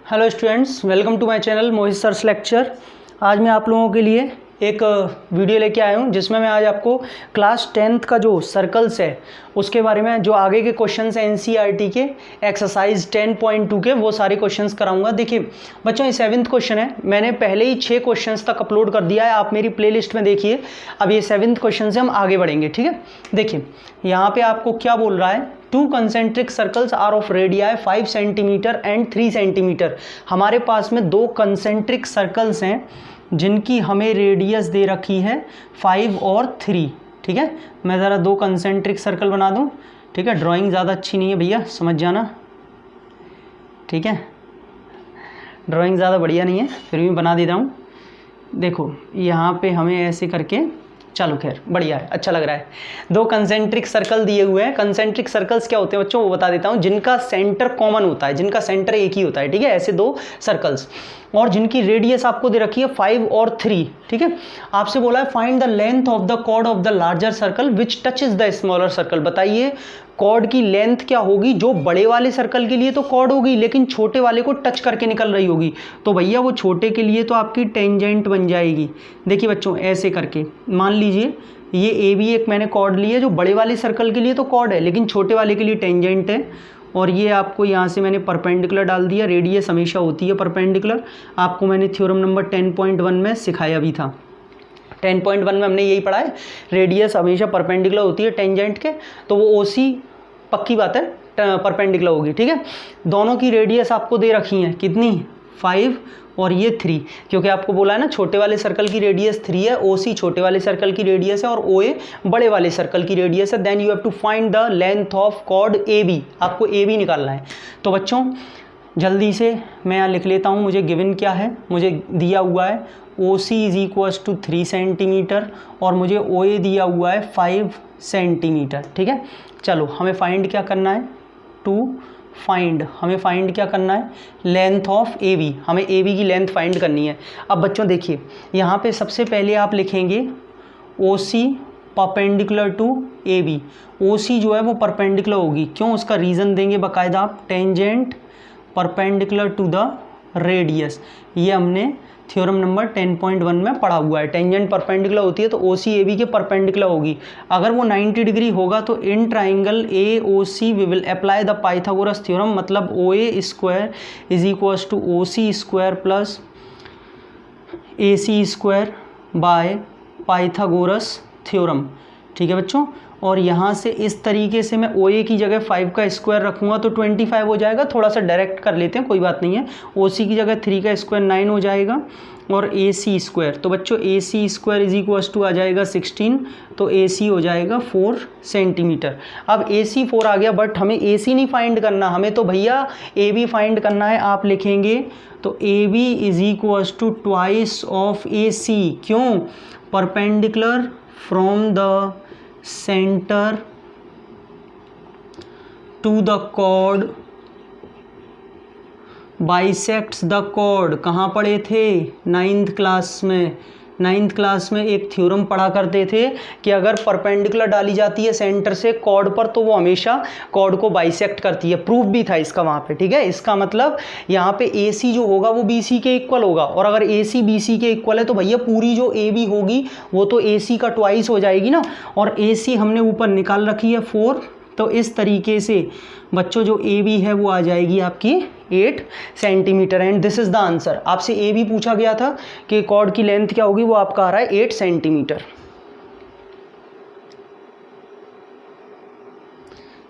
Hello students, welcome to my channel Mohit sir's lecture. आज मैं आप लोगों के लिए एक वीडियो लेके आया हूँ जिसमें मैं आज आपको क्लास 10th का जो सर्कल्स है उसके बारे में, जो आगे के क्वेश्चंस हैं एनसीईआरटी के एक्सरसाइज 10.2 के, वो सारे क्वेश्चंस कराऊंगा। देखिए बच्चों, ये 7th क्वेश्चन है। मैंने पहले ही 6 क्वेश्चंस तक अपलोड कर दिया है, आप मेरी प्लेलिस्ट में देखिए। अब ये 7th क्वेश्चन से हम आगे बढ़ेंगे, ठीक है। देखिए यहाँ पे आपको क्या बोल रहा है, 2 concentric circles are of radii 5 centimetre and 3 centimetre. हमारे पास में 2 कंसेंट्रिक सर्कल्स हैं जिनकी हमें रेडियस दे रखी है 5 और 3, ठीक है। मैं ज़रा 2 कंसेंट्रिक सर्कल बना दूं, ठीक है। ड्राइंग ज़्यादा अच्छी नहीं है भैया, समझ जाना, ठीक है। ड्राइंग ज़्यादा बढ़िया नहीं है, फिर भी बना देता हूँ। देखो यहाँ पे हमें ऐसे करके, चलो खैर बढ़िया है, अच्छा लग रहा है। 2 कंसेंट्रिक सर्कल दिए हुए हैं। कंसेंट्रिक सर्कल्स क्या होते हैं बच्चों, वो बता देता हूँ। जिनका सेंटर कॉमन होता है, जिनका सेंटर एक ही होता है, ठीक है। ऐसे 2 सर्कल्स और जिनकी रेडियस आपको दे रखी है 5 और 3, ठीक है। आपसे बोला है find the length of the chord of the larger circle which touches the smaller circle. बताइए कॉर्ड की लेंथ क्या होगी जो बड़े वाले सर्कल के लिए तो कॉर्ड होगी लेकिन छोटे वाले को टच करके निकल रही होगी। तो भैया वो छोटे के लिए तो आपकी टेंजेंट बन जाएगी। देखिए बच्चों ऐसे करके मान लीजिए ये ए बी एक मैंने कॉर्ड ली है जो बड़े वाले सर्कल के लिए तो कॉर्ड है लेकिन छोटे वाले के लिए टेंजेंट है। और ये आपको यहाँ से मैंने परपेंडिकुलर डाल दिया। रेडियस हमेशा होती है परपेंडिकुलर, आपको मैंने थ्योरम नंबर 10.1 में सिखाया भी था। 10.1 में हमने यही पढ़ा है, रेडियस हमेशा परपेंडिकुलर होती है टेंजेंट के, तो वो ओसी पक्की बात है परपेंडिकुलर होगी, ठीक है। दोनों की रेडियस आपको दे रखी है कितनी, 5 और ये 3, क्योंकि आपको बोला है ना छोटे वाले सर्कल की रेडियस 3 है, ओसी छोटे वाले सर्कल की रेडियस है और ओए बड़े वाले सर्कल की रेडियस है। Then you have to find the length of chord A B, आपको ए बी निकालना है। तो बच्चों जल्दी से मैं यहाँ लिख लेता हूँ, मुझे गिवन क्या है, मुझे दिया हुआ है ओ सी इज इक्वल्स टू 3 सेंटीमीटर और मुझे ओ ए दिया हुआ है 5 सेंटीमीटर, ठीक है। चलो हमें फाइंड क्या करना है, हमें फाइंड क्या करना है, लेंथ ऑफ ए बी। हमें ए बी की लेंथ फाइंड करनी है। अब बच्चों देखिए यहाँ पे सबसे पहले आप लिखेंगे O C perpendicular to A B. O C जो है वो परपेंडिकुलर होगी, क्यों, उसका रीज़न देंगे बाकायदा आप, tangent perpendicular to the radius. ये हमने थ्योरम नंबर 10.1 में पढ़ा हुआ है। टेंजेंट परपेंडिकुलर होती है तो ओ सी ए बी के परपेंडिकुलर होगी। अगर वो 90 डिग्री होगा तो in triangle A O C we will apply the Pythagoras theorem, मतलब O A square is equals to O C square plus A C square by Pythagoras theorem, ठीक है बच्चों। और यहाँ से इस तरीके से मैं ओ ए की जगह 5 का स्क्वायर रखूँगा तो 25 हो जाएगा। थोड़ा सा डायरेक्ट कर लेते हैं, कोई बात नहीं है। ओ सी की जगह 3 का स्क्वायर 9 हो जाएगा और ए सी स्क्वायर, तो बच्चों ए C square is equals to आ जाएगा 16, तो ए सी हो जाएगा 4 सेंटीमीटर। अब ए सी 4 आ गया, बट हमें ए सी नहीं फाइंड करना, हमें तो भैया ए बी फाइंड करना है। आप लिखेंगे तो A B is equals to twice of A C, क्यों, perpendicular from the centre to the chord bisects the chord. कहाँ पढ़े थे, 9th क्लास में। 9th क्लास में एक थ्योरम पढ़ा करते थे कि अगर परपेंडिकुलर डाली जाती है सेंटर से कॉर्ड पर तो वो हमेशा कॉर्ड को बाइसेक्ट करती है। प्रूफ भी था इसका वहाँ पे, ठीक है। इसका मतलब यहाँ पे ए सी जो होगा वो बी सी के इक्वल होगा, और अगर ए सी बी सी के इक्वल है तो भैया पूरी जो ए बी होगी वो तो ए सी का ट्वाइस हो जाएगी ना। और ए सी हमने ऊपर निकाल रखी है 4, तो इस तरीके से बच्चों जो ए बी है वो आ जाएगी आपकी 8 centimetre. And this is the answer. आपसे ए बी पूछा गया था कि कॉर्ड की लेंथ क्या होगी, वो आपका आ रहा है 8 सेंटीमीटर।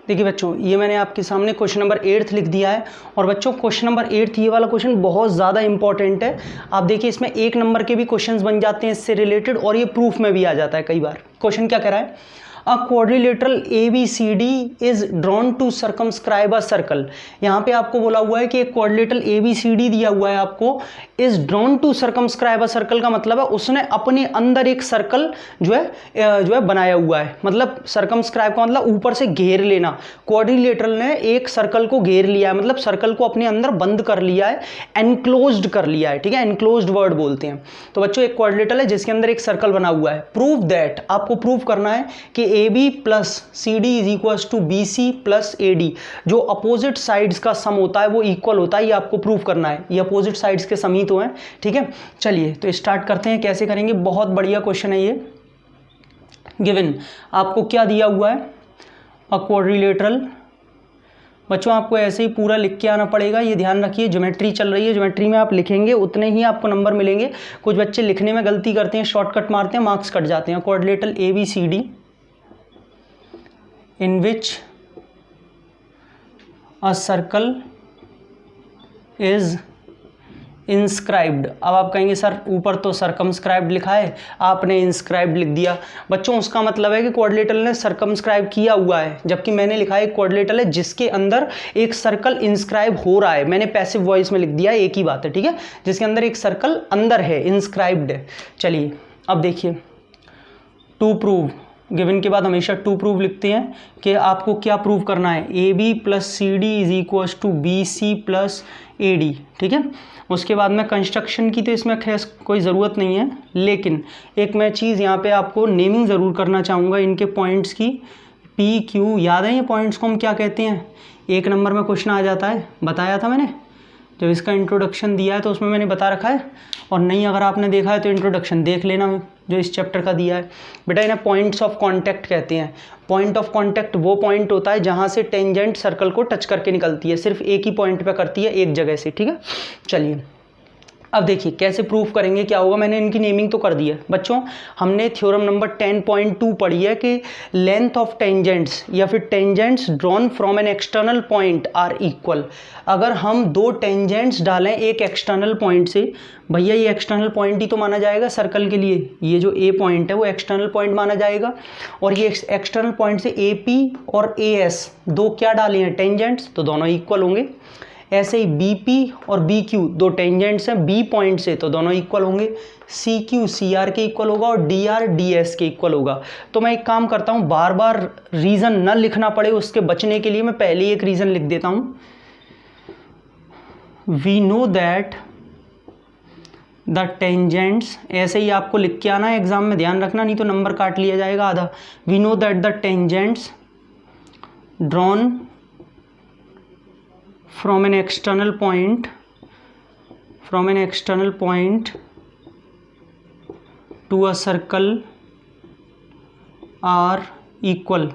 देखिए बच्चों ये मैंने आपके सामने क्वेश्चन नंबर 8 लिख दिया है। और बच्चों क्वेश्चन नंबर 8 ये वाला क्वेश्चन बहुत ज़्यादा इंपॉर्टेंट है। आप देखिए इसमें 1 नंबर के भी क्वेश्चंस बन जाते हैं इससे रिलेटेड, और ये प्रूफ में भी आ जाता है कई बार। क्वेश्चन क्या कह रहा है, a quadrilateral ABCD is drawn to circumscribe a circle. यहाँ पे आपको बोला हुआ है कि एक क्वाड्रिलेटरल ABCD दिया हुआ है आपको, is drawn to circumscribe a circle का मतलब है उसने अपने अंदर एक सर्कल जो है बनाया हुआ है। मतलब सर्कमस्क्राइब का मतलब ऊपर से घेर लेना। क्वाड्रिलेटरल ने एक सर्कल को घेर लिया है, मतलब सर्कल को अपने अंदर बंद कर लिया है, एनक्लोज्ड कर लिया है, ठीक है। एनक्लोज्ड वर्ड बोलते हैं। तो बच्चों एक क्वाड्रिलेटरल है जिसके अंदर एक सर्कल बना हुआ है। प्रूव दैट, आपको प्रूव करना है कि A B plus C D is equal to B C plus A D, जो अपोजिट साइड्स का सम होता है वो इक्वल होता है, ये आपको प्रूव करना है। ये अपोजिट साइड्स के सम ही तो हैं, ठीक है। चलिए तो स्टार्ट करते हैं, कैसे करेंगे। बहुत बढ़िया क्वेश्चन है ये। गिवन आपको क्या दिया हुआ है, अ क्वाड्रिलेटरल। बच्चों आपको ऐसे ही पूरा लिख के आना पड़ेगा, ये ध्यान रखिए। ज्योमेट्री चल रही है, ज्योमेट्री में आप लिखेंगे उतने ही आपको नंबर मिलेंगे। कुछ बच्चे लिखने में गलती करते हैं, शॉर्टकट मारते हैं, मार्क्स कट जाते हैं। Quadrilateral A B C D in which a circle is inscribed. अब आप कहेंगे सर ऊपर तो सर्कमस्क्राइब्ड लिखा है, आपने इंस्क्राइब्ड लिख दिया। बच्चों उसका मतलब है कि क्वाड्रिलेटरल ने सर्कमस्क्राइब किया हुआ है, जबकि मैंने लिखा है क्वाड्रिलेटरल है जिसके अंदर एक सर्कल इंस्क्राइब हो रहा है। मैंने पैसिव वॉइस में लिख दिया, एक ही बात है, ठीक है। जिसके अंदर एक सर्कल अंदर है, इंस्क्राइब्ड है। चलिए अब देखिए, टू प्रूव, गिवन के बाद हमेशा टू प्रूव लिखते हैं कि आपको क्या प्रूव करना है। A B plus C D is equal to B C plus A D, ठीक है। उसके बाद में कंस्ट्रक्शन की तो इसमें खैर कोई ज़रूरत नहीं है, लेकिन एक मैं चीज़ यहाँ पे आपको नेमिंग ज़रूर करना चाहूँगा इनके पॉइंट्स की। पी क्यू याद है, ये पॉइंट्स को हम क्या कहते हैं। एक नंबर में क्वेश्चन आ जाता है, बताया था मैंने जब इसका इंट्रोडक्शन दिया है तो उसमें मैंने बता रखा है, और नहीं अगर आपने देखा है तो इंट्रोडक्शन देख लेना जो इस चैप्टर का दिया है। बेटा इन्हें पॉइंट्स ऑफ कांटेक्ट कहते हैं। पॉइंट ऑफ कांटेक्ट वो पॉइंट होता है जहां से टेंजेंट सर्कल को टच करके निकलती है, सिर्फ एक ही पॉइंट पे करती है, एक जगह से, ठीक है। चलिए अब देखिए कैसे प्रूफ करेंगे, क्या होगा। मैंने इनकी नेमिंग तो कर दी है बच्चों। हमने थ्योरम नंबर 10.2 पढ़ी है कि लेंथ ऑफ टेंजेंट्स या फिर tangents drawn from an external point are equal. अगर हम दो टेंजेंट्स डालें एक एक्सटर्नल पॉइंट से, भैया ये एक्सटर्नल पॉइंट ही तो माना जाएगा सर्कल के लिए। ये जो ए पॉइंट है वो एक्सटर्नल पॉइंट माना जाएगा, और ये एक्सटर्नल पॉइंट से ए पी और ए एस दो क्या डाले हैं, टेंजेंट्स, तो दोनों इक्वल होंगे। ऐसे ही बी पी और बी क्यू दो टेंजेंट्स हैं बी पॉइंट से, तो दोनों इक्वल होंगे। सी क्यू सी आर के इक्वल होगा और डी आर डी एस के इक्वल होगा। तो मैं एक काम करता हूँ, बार बार रीज़न न लिखना पड़े उसके बचने के लिए मैं पहले ही एक रीज़न लिख देता हूँ। We know that the tangents, ऐसे ही आपको लिख के आना है एग्जाम में, ध्यान रखना नहीं तो नंबर काट लिया जाएगा आधा। We know that the tangents drawn from an external point to a circle are equal।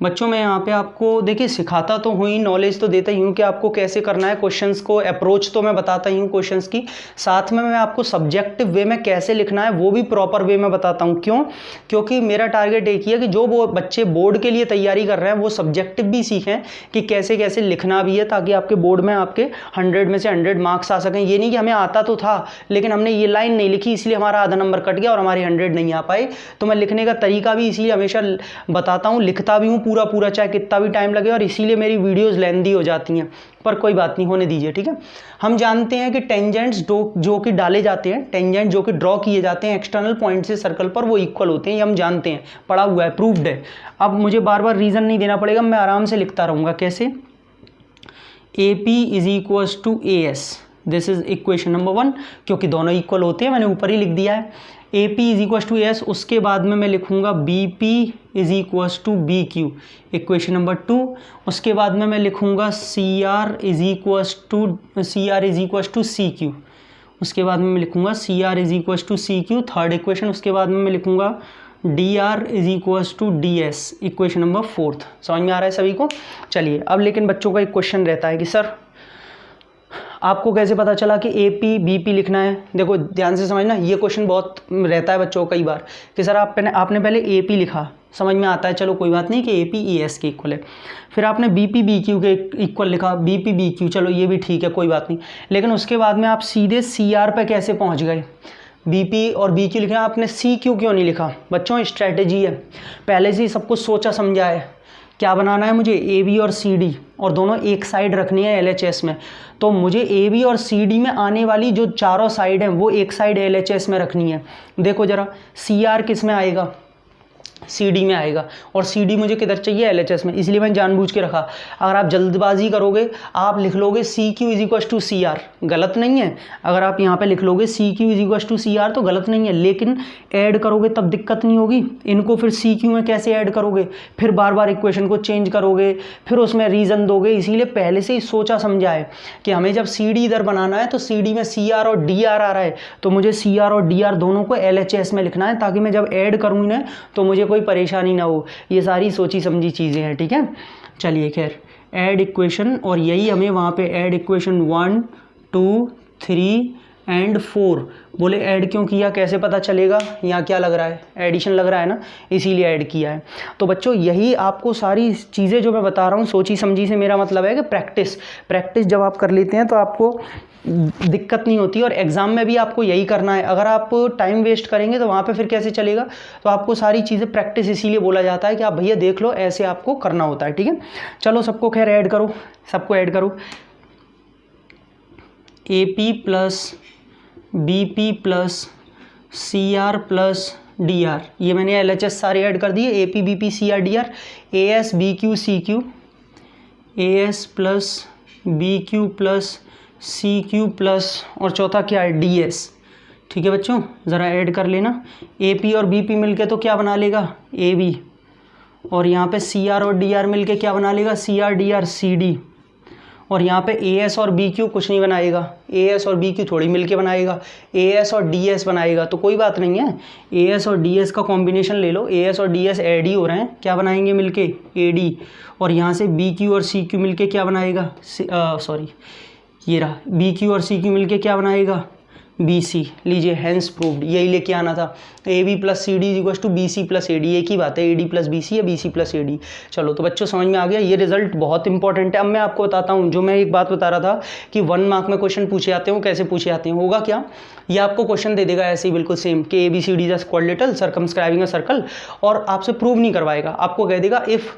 बच्चों मैं यहाँ पे आपको देखिए सिखाता तो हूँ ही, नॉलेज तो देता ही हूँ कि आपको कैसे करना है क्वेश्चंस को, अप्रोच तो मैं बताता ही हूँ क्वेश्चंस की, साथ में मैं आपको सब्जेक्टिव वे में कैसे लिखना है वो भी प्रॉपर वे में बताता हूँ। क्यों? क्योंकि मेरा टारगेट एक ही है कि जो वो बच्चे बोर्ड के लिए तैयारी कर रहे हैं वो सब्जेक्टिव भी सीखें कि कैसे कैसे लिखना भी है, ताकि आपके बोर्ड में आपके 100 में से 100 मार्क्स आ सकें। ये नहीं कि हमें आता तो था लेकिन हमने ये लाइन नहीं लिखी इसलिए हमारा आधा नंबर कट गया और हमारे 100 नहीं आ पाए। तो मैं लिखने का तरीका भी इसलिए हमेशा बताता हूँ, लिखता भी हूँ पूरा पूरा चाहे कितना भी टाइम लगे, और इसीलिए मेरी वीडियोस लेंदी हो जाती हैं, पर कोई बात नहीं, होने दीजिए, ठीक है। हम जानते हैं कि टेंजेंट्स जो कि डाले जाते हैं, टेंजेंट जो कि ड्रॉ किए जाते हैं एक्सटर्नल पॉइंट से सर्कल पर, वो इक्वल होते हैं, ये हम जानते हैं, पढ़ा हुआ है, प्रूव्ड है। अब मुझे बार बार रीज़न नहीं देना पड़ेगा, मैं आराम से लिखता रहूँगा। कैसे? A P is equals to A S, this is equation number 1, क्योंकि दोनों इक्वल होते हैं, मैंने ऊपर ही लिख दिया है। A P is equals to S, उसके बाद में मैं लिखूंगा B P is equals to B Q, equation number 2। उसके बाद में मैं लिखूंगा C R is equals to C Q, उसके बाद में मैं लिखूंगा C R is equals to C Q, third equation. उसके बाद में मैं लिखूंगा D R is equals to D S, equation number 4। समझ में आ रहा है सभी को? चलिए अब लेकिन बच्चों का एक क्वेश्चन रहता है कि सर आपको कैसे पता चला कि ए पी बी पी लिखना है। देखो ध्यान से समझना, ये क्वेश्चन बहुत रहता है बच्चों को कई बार कि सर आपने पहले ए पी लिखा, समझ में आता है, चलो कोई बात नहीं कि ए पी ई एस के इक्वल है। फिर आपने बी पी बी क्यू के इक्वल लिखा, बी पी बी क्यू, चलो ये भी ठीक है, कोई बात नहीं। लेकिन उसके बाद में आप सीधे सी आर पे कैसे पहुँच गए? बी पी और बी क्यू लिखा, आपने सी क्यू क्यों नहीं लिखा? बच्चों स्ट्रैटेजी है, पहले से ही सब कुछ सोचा समझा है। क्या बनाना है मुझे? ए बी और सी डी, और दोनों एक साइड रखनी है LHS में। तो मुझे ए बी और सी डी में आने वाली जो चारों साइड हैं वो एक साइड LHS में रखनी है। देखो ज़रा सी आर किस में आएगा? CD में आएगा, और CD मुझे किधर चाहिए, LHS में, इसलिए मैंने जानबूझ के रखा। अगर आप जल्दबाजी करोगे आप लिख लोगे CQ = CR, गलत नहीं है। अगर आप यहाँ पे लिख लोगे CQ = CR तो गलत नहीं है, लेकिन ऐड करोगे तब दिक्कत नहीं होगी। इनको फिर CQ में कैसे ऐड करोगे, फिर बार बार इक्वेशन को चेंज करोगे, फिर उसमें रीज़न दोगे। इसीलिए पहले से ही सोचा समझा है कि हमें जब CD इधर बनाना है तो CD में CR और DR आ रहा है, तो मुझे CR और DR दोनों को LHS में लिखना है, ताकि मैं जब ऐड करूँ ना तो मुझे कोई परेशानी ना हो। ये सारी सोची समझी चीज़ें हैं, ठीक है। चलिए खैर, ऐड इक्वेशन, और यही हमें वहाँ पे ऐड इक्वेशन 1 2 3 एंड 4 बोले। ऐड क्यों किया, कैसे पता चलेगा, यहाँ क्या लग रहा है, एडिशन लग रहा है ना, इसीलिए ऐड किया है। तो बच्चों यही आपको सारी चीज़ें जो मैं बता रहा हूँ सोची समझी से मेरा मतलब है कि प्रैक्टिस जब आप कर लेते हैं तो आपको दिक्कत नहीं होती, और एग्ज़ाम में भी आपको यही करना है। अगर आप टाइम वेस्ट करेंगे तो वहाँ पे फिर कैसे चलेगा। तो आपको सारी चीज़ें प्रैक्टिस इसीलिए बोला जाता है कि आप भैया देख लो, ऐसे आपको करना होता है, ठीक है। चलो सबको खैर ऐड करो, सबको ऐड करो। AP + BP + CR + DR, ये मैंने LHS सारे ऐड कर दिए। AP BP CR DR, AS BQ CQ, AS + BQ + CQ + और चौथा क्या है, DS, ठीक है बच्चों, ज़रा ऐड कर लेना। AP और BP मिलके तो क्या बना लेगा, AB, और यहाँ पे CR और DR मिलके क्या बना लेगा, CR DR CD, और यहाँ पे AS और BQ कुछ नहीं बनाएगा, AS और BQ थोड़ी मिलके बनाएगा, AS और DS बनाएगा। तो कोई बात नहीं है, AS और DS का कॉम्बिनेशन ले लो, AS और DS ऐड ही हो रहे हैं, क्या बनाएंगे मिलके, AD, और यहाँ से BQ और CQ मिलके क्या बनाएगा, ये रहा, BQ और CQ मिलके क्या बनाएगा, BC। लीजिए, हैंस प्रूव्ड, यही लेके आना था। AB + CD = BC + AD, एक ही बात है, AD + BC या BC + AD। चलो तो बच्चों समझ में आ गया, ये रिजल्ट बहुत इंपॉर्टेंट है। अब मैं आपको बताता हूँ, जो मैं एक बात बता रहा था कि 1 मार्क में क्वेश्चन पूछे जाते हैं, वो कैसे पूछे जाते हैं। होगा क्या, ये आपको क्वेश्चन दे देगा ऐसे ही बिल्कुल सेम कि ABCD is quadrilateral circumscribing a circle, और आपसे प्रूव नहीं करवाएगा, आपको कह देगा if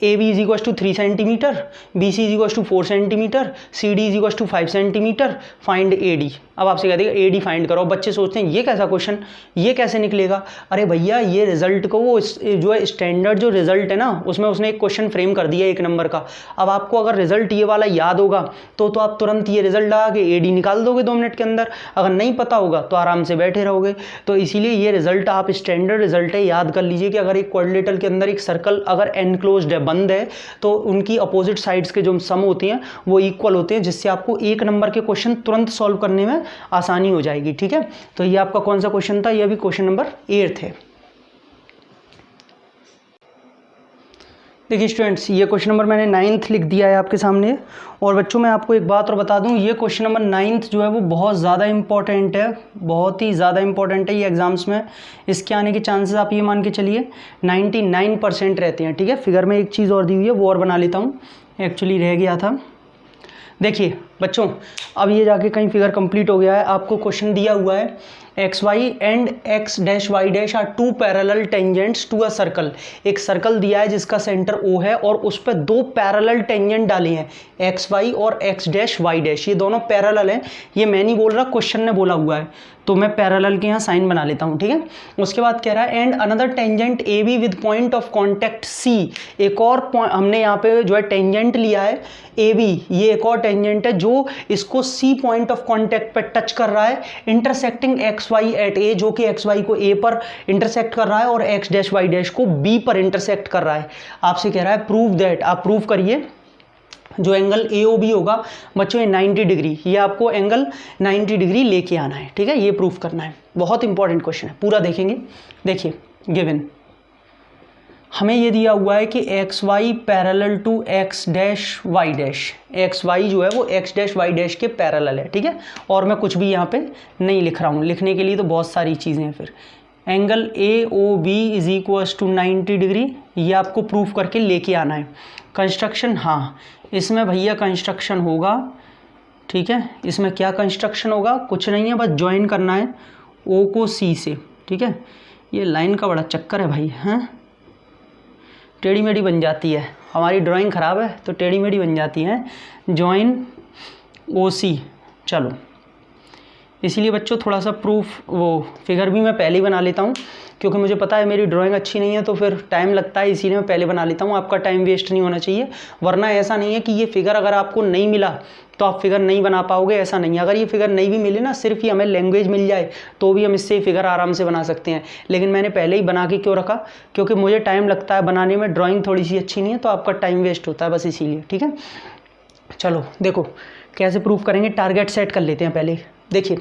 AB = 3 centimetre, BC = 4 centimetre, CD = 5 centimetre, find AD। अब आपसे कह देगा AD फाइंड करो। बच्चे सोचते हैं ये कैसा क्वेश्चन, ये कैसे निकलेगा। अरे भैया, ये रिजल्ट को वो जो है स्टैंडर्ड जो रिजल्ट है ना, उसमें उसने एक क्वेश्चन फ्रेम कर दिया 1 नंबर का। अब आपको अगर रिजल्ट ये वाला याद होगा तो आप तुरंत ये रिजल्ट लगा के AD निकाल दोगे 2 मिनट के अंदर। अगर नहीं पता होगा तो आराम से बैठे रहोगे। तो इसीलिए ये रिजल्ट आप स्टैंडर्ड रिजल्ट है, याद कर लीजिए कि अगर एक क्वाड्रिलेटरल के अंदर एक सर्कल अगर एनक्लोज्ड है, बंद है, तो उनकी अपोजिट साइड्स के जो सम होती हैं वो इक्वल होते हैं, जिससे आपको 1 नंबर के क्वेश्चन तुरंत सॉल्व करने में आसानी हो जाएगी, ठीक है। तो ये आपका कौन सा क्वेश्चन था, ये भी क्वेश्चन नंबर 8 है। देखिए स्टूडेंट्स, ये क्वेश्चन नंबर मैंने 9th लिख दिया है आपके सामने। और बच्चों मैं आपको एक बात और बता दूं, ये क्वेश्चन नंबर 9th जो है वो बहुत ज़्यादा इंपॉर्टेंट है, बहुत ही ज़्यादा इंपॉर्टेंट है। ये एग्जाम्स में इसके आने के चांसेस आप ये मान के चलिए 99% रहते हैं, ठीक है। फिगर में एक चीज़ और दी हुई है, वो और बना लेता हूँ, एक्चुअली रह गया था। देखिए बच्चों, अब ये जाके कहीं फिगर कंप्लीट हो गया है। आपको क्वेश्चन दिया हुआ है XY and X', are 2 parallel tangents to a circle. एक सर्कल दिया है जिसका सेंटर O है और उस पर 2 पैरेलल टेंजेंट डाले हैं, XY और X', ये दोनों पैरेलल हैं। ये मैं नहीं बोल रहा, क्वेश्चन ने बोला हुआ है, तो मैं पैरेलल के यहाँ साइन बना लेता हूँ, ठीक है। उसके बाद कह रहा है and another tangent AB with point of contact C। एक और हमने यहाँ पे जो है टेंजेंट लिया है AB, ये एक और टेंजेंट है जो इसको C पॉइंट ऑफ कॉन्टैक्ट पे टच कर रहा है, इंटरसेक्टिंग XY एट A, जो कि XY को A पर इंटरसेक्ट कर रहा है और X', को B पर इंटरसेक्ट कर रहा है। आपसे कह रहा है प्रूव दैट, आप प्रूव करिए जो एंगल AOB होगा बच्चों ये 90 डिग्री, ये आपको एंगल 90 डिग्री लेके आना है, ठीक है। ये प्रूफ करना है, बहुत इंपॉर्टेंट क्वेश्चन है, पूरा देखेंगे। देखिए गिवन हमें ये दिया हुआ है कि XY parallel to X', XY जो है वो X', के पैरेलल है, ठीक है। और मैं कुछ भी यहाँ पे नहीं लिख रहा हूँ, लिखने के लिए तो बहुत सारी चीज़ें हैं। फिर angle AOB is equals to 90 degree, ये आपको प्रूफ करके लेके आना है। कंस्ट्रक्शन, हाँ इसमें भैया कंस्ट्रक्शन होगा, ठीक है। इसमें क्या कंस्ट्रक्शन होगा, कुछ नहीं है, बस ज्वाइन करना है O को C से, ठीक है। ये लाइन का बड़ा चक्कर है भाई, हैं टेढ़ी मेढ़ी बन जाती है, हमारी ड्राइंग ख़राब है तो टेढ़ी मेढ़ी बन जाती है। ज्वाइन OC, चलो इसीलिए बच्चों थोड़ा सा प्रूफ वो फिगर भी मैं पहले ही बना लेता हूँ, क्योंकि मुझे पता है मेरी ड्राइंग अच्छी नहीं है तो फिर टाइम लगता है, इसीलिए मैं पहले बना लेता हूँ। आपका टाइम वेस्ट नहीं होना चाहिए, वरना ऐसा नहीं है कि ये फिगर अगर आपको नहीं मिला तो आप फिगर नहीं बना पाओगे, ऐसा नहीं है। अगर ये फिगर नहीं भी मिले ना, सिर्फ ही हमें लैंग्वेज मिल जाए तो भी हम इससे फिगर आराम से बना सकते हैं। लेकिन मैंने पहले ही बना के क्यों रखा, क्योंकि मुझे टाइम लगता है बनाने में, ड्राइंग थोड़ी सी अच्छी नहीं है तो आपका टाइम वेस्ट होता है, बस इसीलिए। ठीक है, चलो देखो कैसे प्रूफ करेंगे। टारगेट सेट कर लेते हैं पहले। देखिए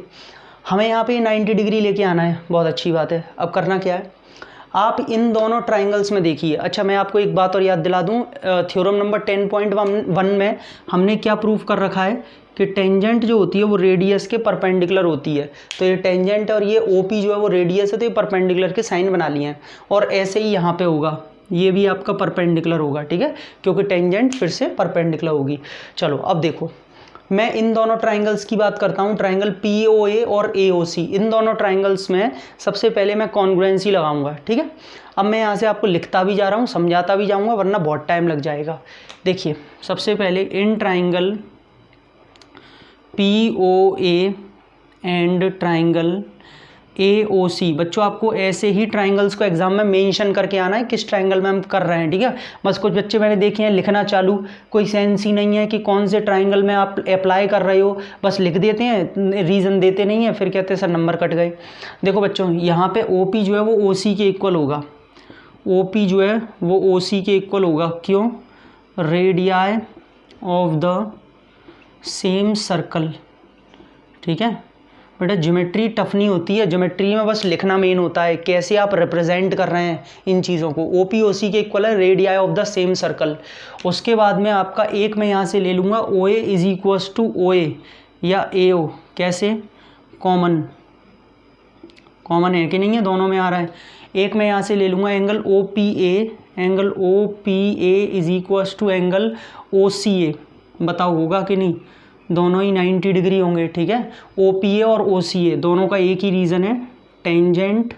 हमें यहाँ पे 90 डिग्री लेके आना है, बहुत अच्छी बात है। अब करना क्या है, आप इन दोनों ट्राइंगल्स में देखिए। अच्छा मैं आपको एक बात और याद दिला दूं, थ्योरम नंबर 10.1 में हमने क्या प्रूफ कर रखा है कि टेंजेंट जो होती है वो रेडियस के परपेंडिकुलर होती है। तो ये टेंजेंट और ये ओपी जो है वो रेडियस है, तो ये परपेंडिकुलर के साइन बना लिए हैं। और ऐसे ही यहाँ पे होगा, ये भी आपका परपेंडिकुलर होगा, ठीक है, क्योंकि टेंजेंट फिर से परपेंडिकुलर होगी। चलो अब देखो, मैं इन दोनों ट्राइंगल्स की बात करता हूँ, ट्राइंगल POA और AOC। इन दोनों ट्राइंगल्स में सबसे पहले मैं कॉन्ग्रुएंसी लगाऊंगा। ठीक है, अब मैं यहाँ से आपको लिखता भी जा रहा हूँ, समझाता भी जाऊँगा, वरना बहुत टाइम लग जाएगा। देखिए सबसे पहले in triangle POA and triangle AOC, बच्चों आपको ऐसे ही ट्राइंगल्स को एग्जाम में मेंशन करके आना है किस ट्राइंगल में हम कर रहे हैं। ठीक है, बस कुछ बच्चे मैंने देखे हैं लिखना चालू, कोई सेंस ही नहीं है कि कौन से ट्राइंगल में आप अप्लाई कर रहे हो, बस लिख देते हैं, रीज़न देते नहीं है, फिर कहते हैं सर नंबर कट गए। देखो बच्चों यहाँ पे OP जो है वो OC के इक्वल होगा, OP जो है वो OC के इक्वल होगा। क्यों, radii of the same circle. ठीक है बेटा, ज्योमेट्री टफ नहीं होती है, ज्योमेट्री में बस लिखना मेन होता है, कैसे आप रिप्रेजेंट कर रहे हैं इन चीज़ों को। OP OC के इक्वल है, radii of the same circle. उसके बाद में आपका एक मैं यहाँ से ले लूँगा OA is equals to OA या AO, कैसे, कॉमन है कि नहीं है, दोनों में आ रहा है। एक मैं यहाँ से ले लूँगा angle OPA is equals to angle OCA, बताओ होगा कि नहीं, दोनों ही 90 डिग्री होंगे। ठीक है, OPA और OCA दोनों का एक ही रीज़न है, tangent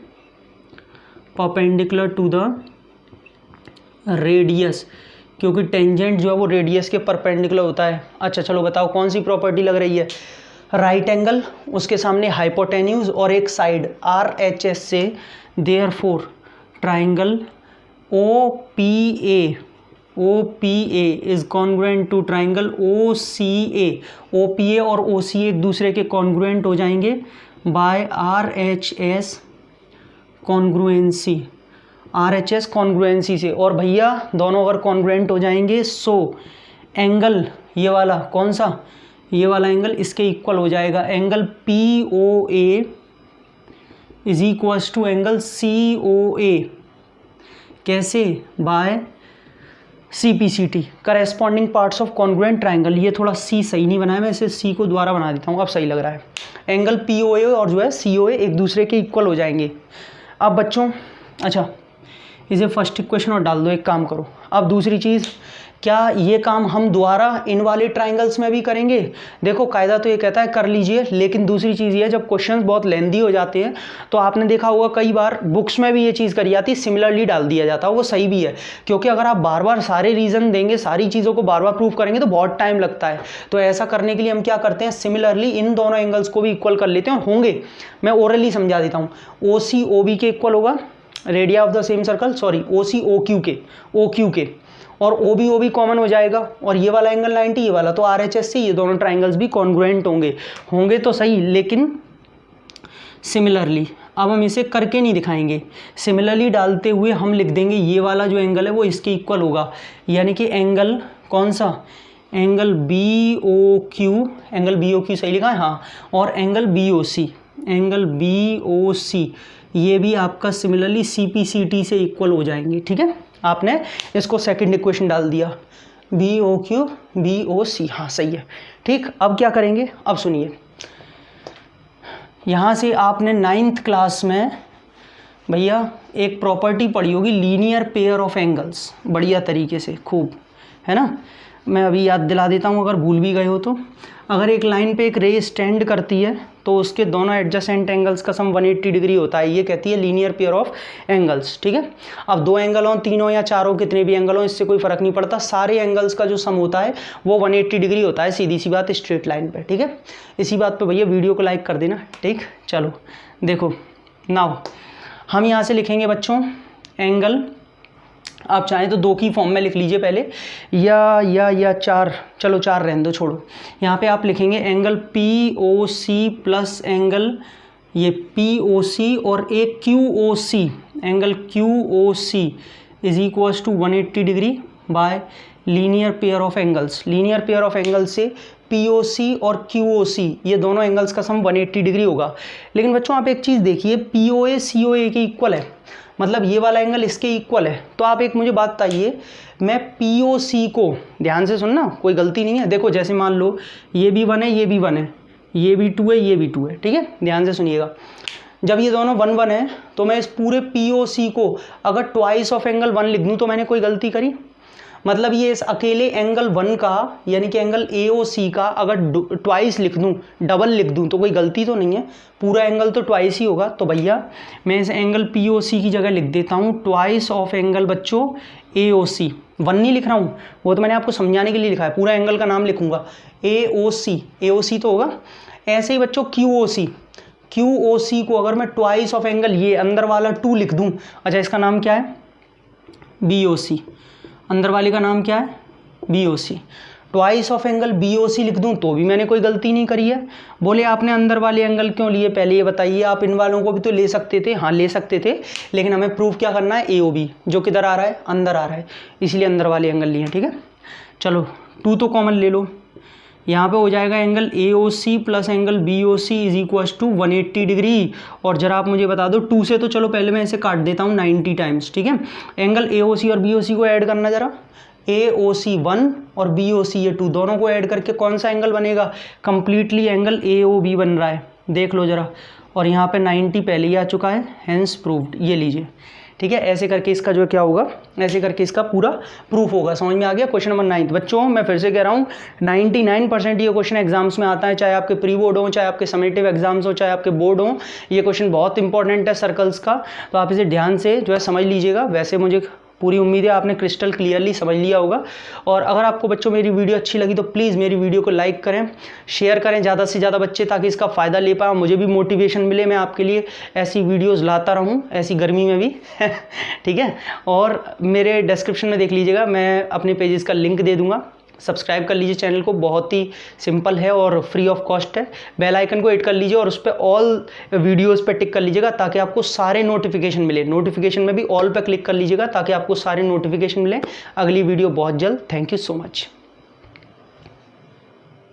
perpendicular to the radius, क्योंकि टेंजेंट जो है वो रेडियस के परपेंडिकुलर होता है। अच्छा चलो बताओ कौन सी प्रॉपर्टी लग रही है, राइट एंगल, उसके सामने हाइपोटेन्यूज और एक साइड RHS से, therefore triangle OPA is congruent to triangle OCA। OPA और OCA एक दूसरे के कॉन्ग्रुएंट हो जाएंगे by RHS congruency, RHS congruency से। और भैया दोनों अगर कॉन्ग्रुएंट हो जाएंगे सो एंगल ये वाला कौन सा, ये वाला एंगल इसके इक्वल हो जाएगा, angle POA is equals to angle COA, कैसे, by CPCT, corresponding parts of congruent triangle. ये थोड़ा C सही नहीं बनाया, मैं इसे C को दोबारा बना देता हूँ, अब सही लग रहा है। एंगल POA और जो है COA एक दूसरे के इक्वल हो जाएंगे। अब बच्चों अच्छा इसे फर्स्ट इक्वेशन और डाल दो, एक काम करो। अब दूसरी चीज़, क्या ये काम हम दोबारा इन वाले ट्राइंगल्स में भी करेंगे? देखो कायदा तो ये कहता है कर लीजिए, लेकिन दूसरी चीज़ ये है जब क्वेश्चंस बहुत लेंदी हो जाते हैं तो आपने देखा होगा कई बार बुक्स में भी ये चीज़ करी जाती है, सिमिलरली डाल दिया जाता है। वो सही भी है, क्योंकि अगर आप बार बार सारे रीज़न देंगे, सारी चीज़ों को बार बार प्रूव करेंगे तो बहुत टाइम लगता है। तो ऐसा करने के लिए हम क्या करते हैं, सिमिलरली इन दोनों एंगल्स को भी इक्वल कर लेते हैं। होंगे, मैं ओरली समझा देता हूँ। OC OB के इक्वल होगा, radio of the same circle, sorry OC OQ के, और OB कॉमन हो जाएगा, और ये वाला एंगल 90, ये वाला, तो RHS से ये दोनों ट्राइंगल्स भी कॉन्ग्रुएंट होंगे तो सही, लेकिन सिमिलरली। अब हम इसे करके नहीं दिखाएंगे, सिमिलरली डालते हुए हम लिख देंगे ये वाला जो एंगल है वो इसके इक्वल होगा, यानी कि एंगल कौन सा, एंगल BOQ सही लिखा है हाँ, और एंगल BOC ये भी आपका सिमिलरली CPCT से इक्वल हो जाएंगे। ठीक है, आपने इसको सेकंड इक्वेशन डाल दिया, BOQ BOC, हाँ सही है। ठीक, अब क्या करेंगे, अब सुनिए, यहाँ से आपने 9th क्लास में भैया एक प्रॉपर्टी पढ़ी होगी, लीनियर पेयर ऑफ एंगल्स, बढ़िया तरीके से खूब, है ना। मैं अभी याद दिला देता हूँ अगर भूल भी गए हो तो। अगर एक लाइन पे एक रे स्टैंड करती है तो उसके दोनों एडजेसेंट एंगल्स का सम 180 डिग्री होता है, ये कहती है लीनियर पेयर ऑफ एंगल्स। ठीक है, अब दो एंगल हो, तीनों या चारों, कितने भी एंगल हो, इससे कोई फर्क नहीं पड़ता, सारे एंगल्स का जो सम होता है वो 180 डिग्री होता है, सीधी सी बात, स्ट्रेट लाइन पे। ठीक है, इसी बात पे भैया वीडियो को लाइक कर देना। ठीक, चलो देखो नाउ हम यहाँ से लिखेंगे बच्चों एंगल, आप चाहें तो 2 की फॉर्म में लिख लीजिए पहले, या 4, चलो 4 रहने दो, छोड़ो। यहाँ पे आप लिखेंगे एंगल POC प्लस एंगल ये POC और एक QOC, angle QOC is equals to 180 degree by linear pair of angles. Linear pair of angles से POC और QOC ये दोनों एंगल्स का सम 180 डिग्री होगा। लेकिन बच्चों आप एक चीज़ देखिए, POA COA के इक्वल है, मतलब ये वाला एंगल इसके इक्वल है। तो आप एक मुझे बात बताइए, मैं POC को, ध्यान से सुनना, कोई गलती नहीं है। देखो जैसे मान लो ये भी 1 है, ये भी 1 है, ये भी 2 है, ये भी 2 है, ठीक है, ध्यान से सुनिएगा। जब ये दोनों 1 1 है तो मैं इस पूरे POC को अगर ट्वाइस ऑफ एंगल 1 लिख दूँ तो मैंने कोई गलती करी? मतलब ये इस अकेले एंगल 1 का यानी कि एंगल AOC का अगर ट्वाइस लिख दूँ, डबल लिख दूँ तो कोई गलती तो नहीं है, पूरा एंगल तो ट्वाइस ही होगा। तो भैया मैं इस एंगल POC की जगह लिख देता हूँ ट्वाइस ऑफ एंगल बच्चों AOC। 1 नहीं लिख रहा हूँ, वो तो मैंने आपको समझाने के लिए लिखा है, पूरा एंगल का नाम लिखूंगा AOC तो होगा। ऐसे ही बच्चों QOC को अगर मैं ट्वाइस ऑफ एंगल ये अंदर वाला 2 लिख दूँ, अच्छा इसका नाम क्या है? BOC। अंदर वाले का नाम क्या है? BOC। Twice of angle BOC लिख दूं तो भी मैंने कोई गलती नहीं करी है। बोले आपने अंदर वाले एंगल क्यों लिए, पहले ये बताइए। आप इन वालों को भी तो ले सकते थे, हाँ ले सकते थे, लेकिन हमें प्रूफ क्या करना है? AOB, जो किधर आ रहा है? अंदर आ रहा है, इसलिए अंदर वाले एंगल लिए, ठीक है। चलो 2 तो कॉमन ले लो, यहाँ पे हो जाएगा angle AOC plus angle BOC is equals to 180 degree. और जरा आप मुझे बता दो 2 से, तो चलो पहले मैं इसे काट देता हूँ 90 टाइम्स, ठीक है। एंगल AOC और BOC को ऐड करना जरा, AOC 1 और BOC ये 2, दोनों को ऐड करके कौन सा एंगल बनेगा? कंप्लीटली एंगल AOB बन रहा है, देख लो जरा। और यहाँ पे 90 पहले ही आ चुका है, हेंस प्रूव्ड, ये लीजिए, ठीक है। ऐसे करके इसका जो क्या होगा, ऐसे करके इसका पूरा प्रूफ होगा। समझ में आ गया? क्वेश्चन नंबर 9 बच्चों, मैं फिर से कह रहा हूँ 99% ये क्वेश्चन एग्जाम्स में आता है, चाहे आपके प्री बोर्ड हो, चाहे आपके समेटिव एग्जाम्स हो, चाहे आपके बोर्ड हो। ये क्वेश्चन बहुत इंपॉर्टेंट है सर्कल्स का, तो आप इसे ध्यान से जो है समझ लीजिएगा। वैसे मुझे पूरी उम्मीद है आपने क्रिस्टल क्लियरली समझ लिया होगा। और अगर आपको बच्चों मेरी वीडियो अच्छी लगी तो प्लीज़ मेरी वीडियो को लाइक करें, शेयर करें ज़्यादा से ज़्यादा बच्चे, ताकि इसका फ़ायदा ले पाएँ, मुझे भी मोटिवेशन मिले, मैं आपके लिए ऐसी वीडियोस लाता रहूं, ऐसी गर्मी में भी ठीक है। और मेरे डिस्क्रिप्शन में देख लीजिएगा, मैं अपने पेजेस का लिंक दे दूँगा, सब्सक्राइब कर लीजिए चैनल को, बहुत ही सिंपल है और फ्री ऑफ कॉस्ट है। बेल आइकन को हिट कर लीजिए और उस पर ऑल वीडियोस पे टिक कर लीजिएगा ताकि आपको सारे नोटिफिकेशन मिले। नोटिफिकेशन में भी ऑल पे क्लिक कर लीजिएगा ताकि आपको सारे नोटिफिकेशन मिले। अगली वीडियो बहुत जल्द। Thank you so much.